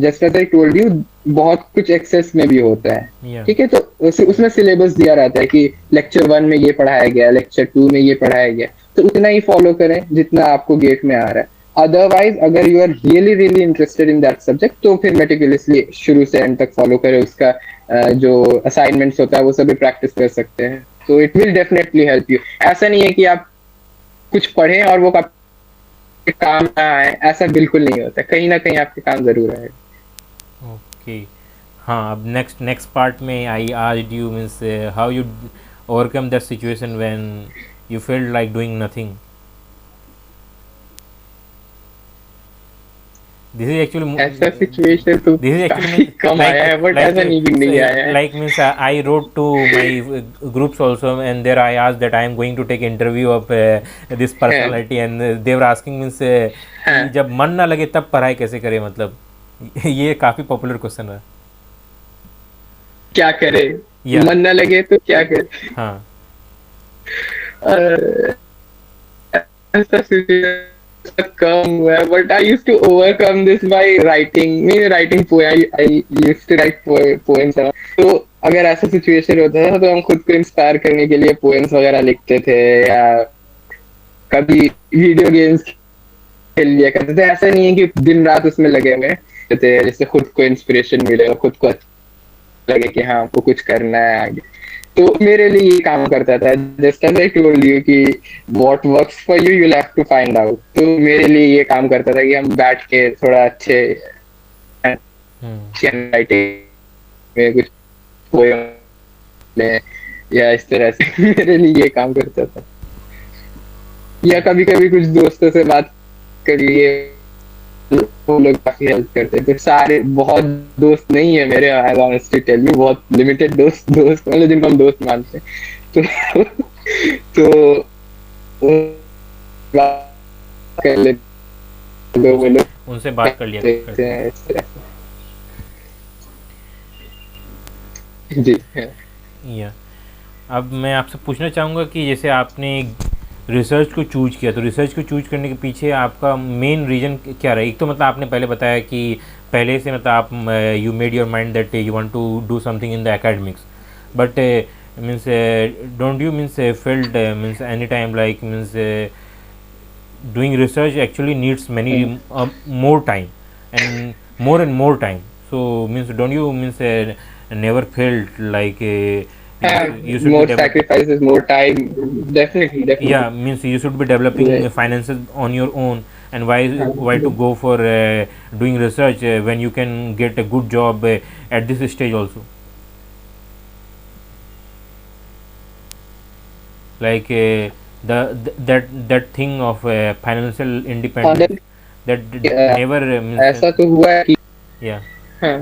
just as I told you, बहुत कुछ access में भी होता है. ठीक है, तो उसमें सिलेबस दिया रहता है कि लेक्चर 1 में ये पढ़ाया गया, लेक्चर 2 में ये पढ़ाया गया, तो उतना ही फॉलो करें जितना आपको गेट में आ रहा है. अदरवाइज अगर you are really interested in that subject, तो फिर मेटिकुलसली शुरू से एंड तक फॉलो करें. उसका जो असाइनमेंट्स होता है वो सभी प्रैक्टिस कर सकते हैं. तो it will definitely help you. ऐसा नहीं है कि आप कुछ पढ़ें और वो काम ना आए, ऐसा बिल्कुल नहीं होता. कहीं ना कहीं आपके काम जरूर आए. ओके, हाँ. अब नेक्स्ट पार्ट में I asked you means how you overcome that situation when you felt like doing nothing. This is actually ऐसा सिचुएशन तो कम आया है, बट ऐसा नहीं आया है. Like means I wrote to my groups also, and there I asked that I am going to take interview of this personality, and they were asking means जब मन ना लगे तब पढ़ाई कैसे करें, मतलब ये काफी पॉपुलर क्वेश्चन है. क्या करे, मन ना लगे तो क्या करे. हाँ, ऐसा सिचुएशन कम हुआ है, but I used to overcome this by writing poem. I used to write poems. तो अगर ऐसा सिचुएशन होता था तो हम खुद को इंस्पायर करने के लिए पोएम्स वगैरह लिखते थे, या कभी वीडियो गेम्स खेल लिया करते थे. ऐसा नहीं है कि दिन रात उसमें लगे हुए थे, जैसे खुद को इंस्पिरेशन मिले और खुद को लगे कि हाँ आपको कुछ करना है आगे. तो मेरे लिए ये काम करता था. Just as I told you कि what works for you will have to find out. तो मेरे लिए ये काम करता था कि हम बैठ के थोड़ा अच्छे राइटिंग में कुछ पोएम या इस तरह से मेरे लिए ये काम करता था। या कभी कभी कुछ दोस्तों से बात कर लिए, वो लोग काफी हेल्प करते हैं। तो सारे बहुत दोस्त नहीं है मेरे, आई ऑनेस्टली टेल यू, बहुत लिमिटेड दोस्त दोस्त मतलब जिनको हम दोस्त मानते हैं। तो वो बात कर लेते हैं, वो लोग उनसे बात कर लिया देखते करते हैं। हैं इस तरह से। जी हाँ। या अब मैं आपसे पूछना चाहूँगा कि जैसे आपने रिसर्च को चूज किया, तो रिसर्च को चूज करने के पीछे आपका मेन रीज़न क्या रहा? एक तो मतलब आपने पहले बताया कि पहले से मतलब आप you made your mind that you want to do something in the academics, but means don't you means field means any time like means doing research actually needs many more time and more time, so means don't you means never felt like you should be More sacrifices, more time. Definitely, yeah, definitely. means you should be developing Yeah. finances on your own, and why to go for doing research when you can get a good job at this stage also, like that thing of financial हाँ, independence that never means ऐसा तो हुआ है कि yeah, हाँ,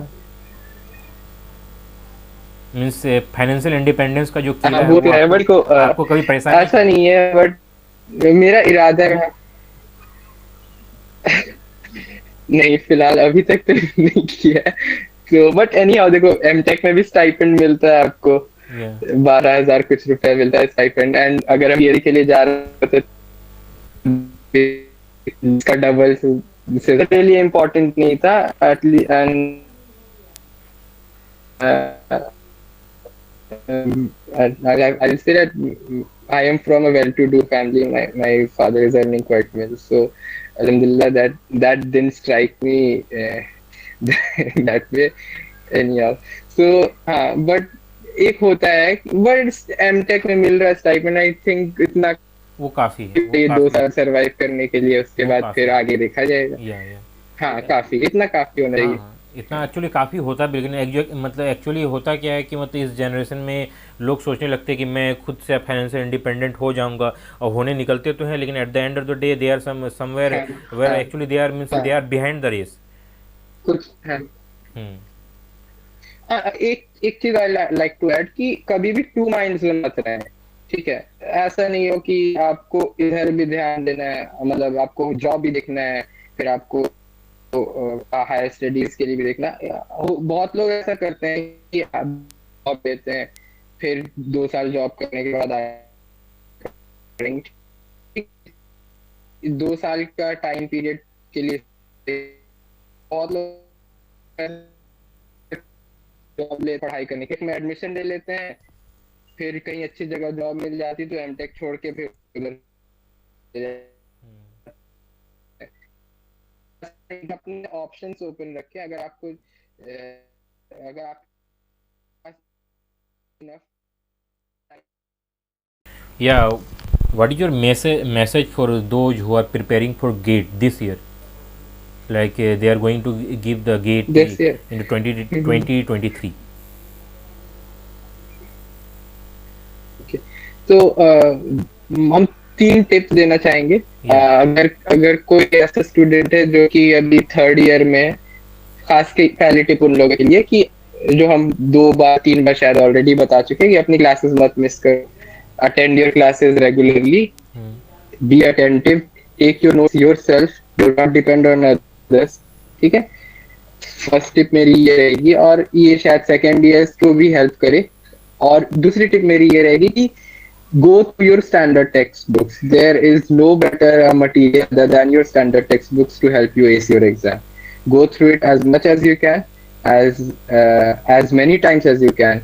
means financial independence का जो कीड़ा है वो वो तो है आपको बट को आपको कभी परेशान नहीं ऐसा किया? नहीं है, बट मेरा इरादा है। नहीं, फिलहाल अभी तक तो नहीं किया है। तो बट एनी हाउ, देखो एमटेक में भी स्टाइपेंड मिलता है आपको, या 12,000 कुछ रुपया मिलता है स्टाइपेंड। एंड अगर हम थियरी के लिए जा रहे थे इसका डबल से लिए इम्पोर्टेंट नहीं था at least. And I'll say that I am from a well-to-do family. My father is earning quite well, so alhamdulillah that didn't strike me that way anyhow. So हाँ, but एक होता है, but एमटेक में मिल रहा है stipend, I think इतना वो काफ़ी है, वो ये दो काफ़ी है, साल सरवाइव करने के लिए, उसके वो बाद काफ़ी फिर है। आगे देखा जाएगा। या हाँ, काफी, इतना काफी होना हाँ चाहिए। हाँ, इतना एक्चुअली काफ़ी होता है, लेकिन मतलब एक्चुअली होता क्या है कि मतलब इस जनरेशन में लोग सोचने लगते हैं कि मैं खुद से फाइनेंशियल इंडिपेंडेंट हो जाऊंगा, और होने निकलते तो हैं, लेकिन at the end of the day they are somewhere हाँ वेयर हाँ एक्चुअली दे आर मीन्स हाँ, they are behind the race. कुछ हाँ। हम्म। एक एक चीज आई लाइक टू ऐड कि कभी भी टू माइंड्स में मत रहे। ठीक है, ऐसा नहीं हो कि आपको इधर भी ध्यान देना है, मतलब आपको जॉब भी देखना है, फिर आपको हायर स्टडीज के लिए भी देखना। बहुत लोग ऐसा करते हैं कि जॉब देते हैं, फिर 2 साल जॉब करने के बाद पढ़ेंगे। 2 साल का टाइम पीरियड के लिए बहुत लोग जॉब ले पढ़ाई करने के में एडमिशन ले लेते हैं, फिर कहीं अच्छी जगह जॉब मिल जाती तो एमटेक छोड़ के फिर उधर चले जाते हैं। अपने ऑप्शंस ओपन रखें। अगर आपको अगर आप enough Yeah, what is your message for those who are preparing for gate this year, like they are going to give the gate this year, in 2023? okay. तो हम 3 टिप्स देना चाहेंगे। Yeah. अगर अगर कोई ऐसा स्टूडेंट है जो कि अभी थर्ड ईयर में है, खास के पहली टिप उन लोगों के लिए कि जो हम 2 बार 3 बार शायद ऑलरेडी बता चुके हैं कि अपनी क्लासेस मत मिस कर, attend your classes regularly, Hmm. Be attentive, take your notes yourself, do not depend on others. ठीक है, फर्स्ट टिप मेरी ये रहेगी, और ये शायद सेकेंड ईयर्स को भी हेल्प करे। और दूसरी टिप मेरी ये रहेगी कि go through your standard textbooks. There is no better material other than your standard textbooks to help you ace your exam. Go through it as much as you can, as many times as you can.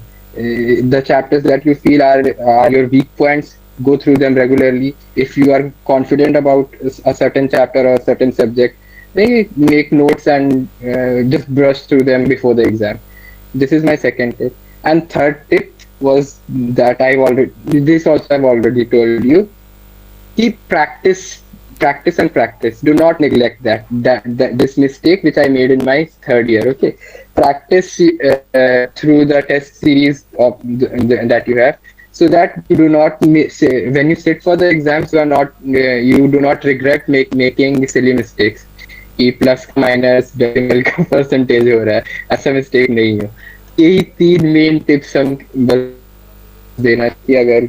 The chapters that you feel are your weak points, go through them regularly. If you are confident about a certain chapter or a certain subject, make notes and just brush through them before the exam. This is my second tip. And third tip was that I've already told you. Keep practice and practice. Do not neglect that this mistake which I made in my third year. Okay, practice through the test series that you have. so that you do not when you sit for the exams, you do not regret making silly mistakes कि plus का minus decimal का percentage हो रहा है, ऐसा mistake नहीं हो. यही तीन मेन टिप्स हम बस देना कि अगर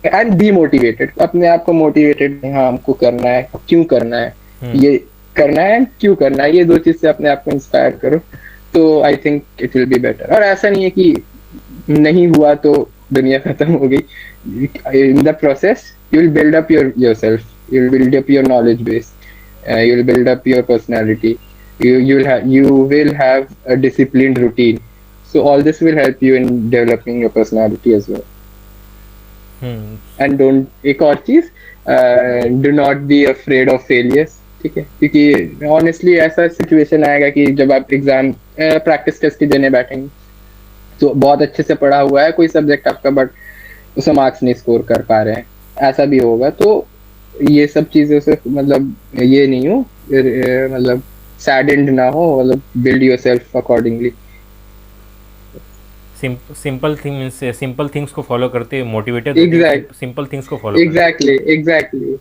एंड बी मोटिवेटेड, अपने आप को मोटिवेटेड, हाँ हमको करना है, क्यों करना है, ये करना है, क्यों करना है, ये दो चीज से अपने आप को इंस्पायर करो, तो I think it will be better. और ऐसा नहीं है कि नहीं हुआ तो दुनिया खत्म हो गई. इन the process you will build up yourself, you will build up your knowledge base, you will build up your personality, you will have a disciplined routine, so all this will help you in developing your personality as well. And don't, एक और चीज, do not be afraid of failures, ठीक है, क्योंकि honestly ऐसा situation आएगा कि जब आप एग्जाम प्रैक्टिस टेस्ट देने बैठेंगे तो बहुत अच्छे से पढ़ा हुआ है कोई सब्जेक्ट आपका, बट उसमें मार्क्स नहीं स्कोर कर पा रहे हैं, ऐसा भी होगा. तो ये सब चीजों से मतलब ये नहीं हो, मतलब सैडेंड ना हो, मतलब build yourself accordingly. Simple thing means simple things को फॉलो करते मोटिवेटेड सिंपल थिंग्स को फॉलो एग्जैक्टली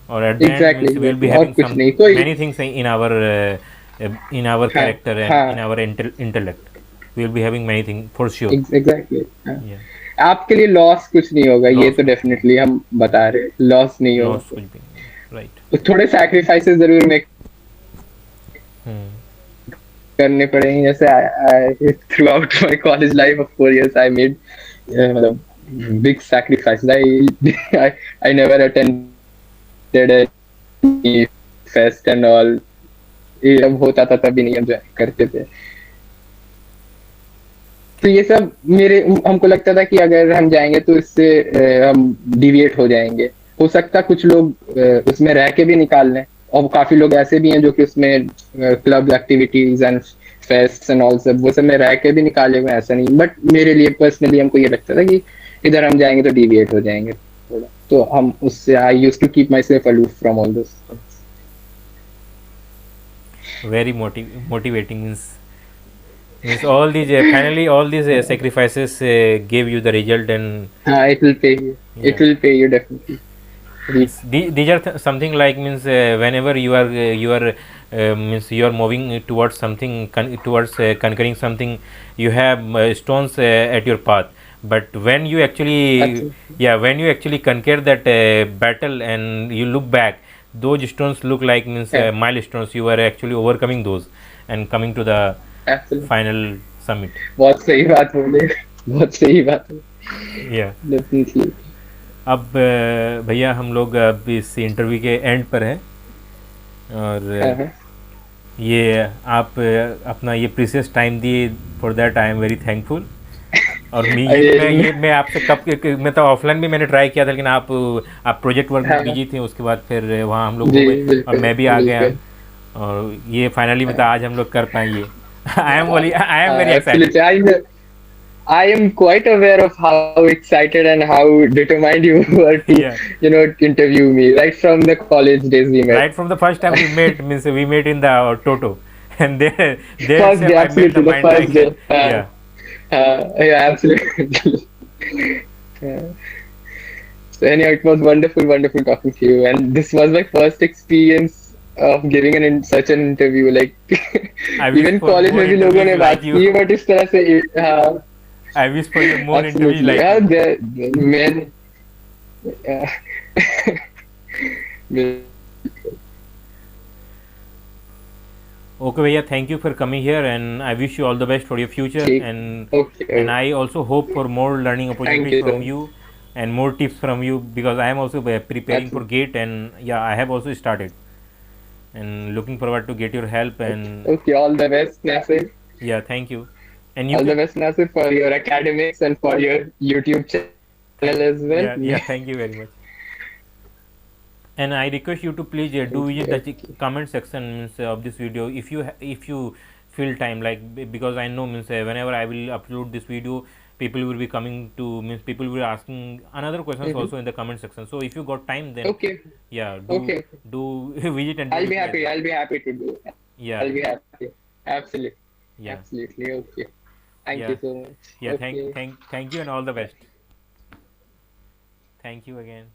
और at the end we will be having some many things in our character and in our intellect, we will be having many thing for sure. Exactly. आपके लिए loss कुछ नहीं होगा, ये तो definitely हम बता रहे हैं, लॉस नहीं होगा. राइट, थोड़े सैक्रिफाइसेस जरूर मेक करने पड़ेंगे. जैसे throughout my college life of 4 years I made मतलब big sacrifices. I never attended any fest and all. ये अब होता था तभी नहीं एंजॉय करते थे. तो ये सब हमको लगता था कि अगर हम जाएंगे तो इससे हम डिविएट हो जाएंगे. हो सकता कुछ लोग उसमें रह के भी निकाल लें, और काफी लोग ऐसे भी हैं जो कि उसमें club activities and fest and all सब वो सब में रह के भी निकाले हुए, ऐसा नहीं. बट मेरे लिए पर्सनली हमको ये लगता था कि इधर हम जाएंगे तो डिविएट हो जाएंगे थोड़ा, तो हम उससे I used to keep myself aloof from all this. Very motivating means all these finally all these sacrifices gave you the result, and it will pay you. Yeah. It will pay you definitely. These are something like means whenever you are means you are moving towards something towards conquering something, you have stones at your path, but when you actually when you actually conquer that battle and you look back, those stones look like means milestones. You are actually overcoming those and coming to the final summit. बहुत सही बात बोले, बहुत सही बात. Definitely. अब भैया हम लोग अब इस इंटरव्यू के एंड पर हैं, और ये आप अपना ये प्रीशियस टाइम दिए, for that I am very thankful. और मैं आपसे मैं तो ऑफलाइन भी मैंने ट्राई किया था, लेकिन आप प्रोजेक्ट वर्क में बिजी थे. उसके बाद फिर वहाँ हम लोग हो गए और मैं भी आ गया, और ये फाइनली मतलब आज हम लोग कर पाएंगे. I am very excited. I am quite aware of how excited and how determined you were to, interview me right from the college days we met. Right from the first time we met, means we met in the Toto, and there first day, absolutely, the first day. Yeah, absolutely. So anyway, it was wonderful talking to you, and this was my first experience of giving such an interview. Like even college में भी लोगों ने बात की, but इस तरह से I wish for you more interviews like Okay भैया, thank you for coming here, and I wish you all the best for your future. And I also hope for more learning opportunities from you and more tips from you, because I am also preparing for GATE, and I have also started, and looking forward to get your help. And all the best, Nasir. Thank you. And all the best, Nasir, for your academics and for your YouTube channel as well. Thank you very much. And I request you to please do visit the comment section of this video if you feel time, like, because I know whenever I will upload this video, people will be coming to people will be asking another questions also in the comment section. So if you got time, then do visit and I'll be happy to do it. I'll be happy. Absolutely. Absolutely. Okay. Thank you so much. Thank you, and all the best. Thank you again.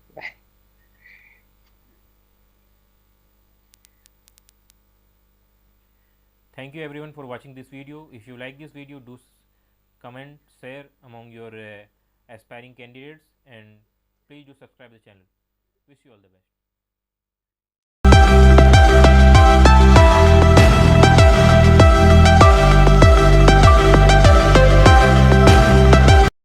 Thank you everyone for watching this video. If you like this video, do comment, share among your aspiring candidates, and please do subscribe the channel. Wish you all the best.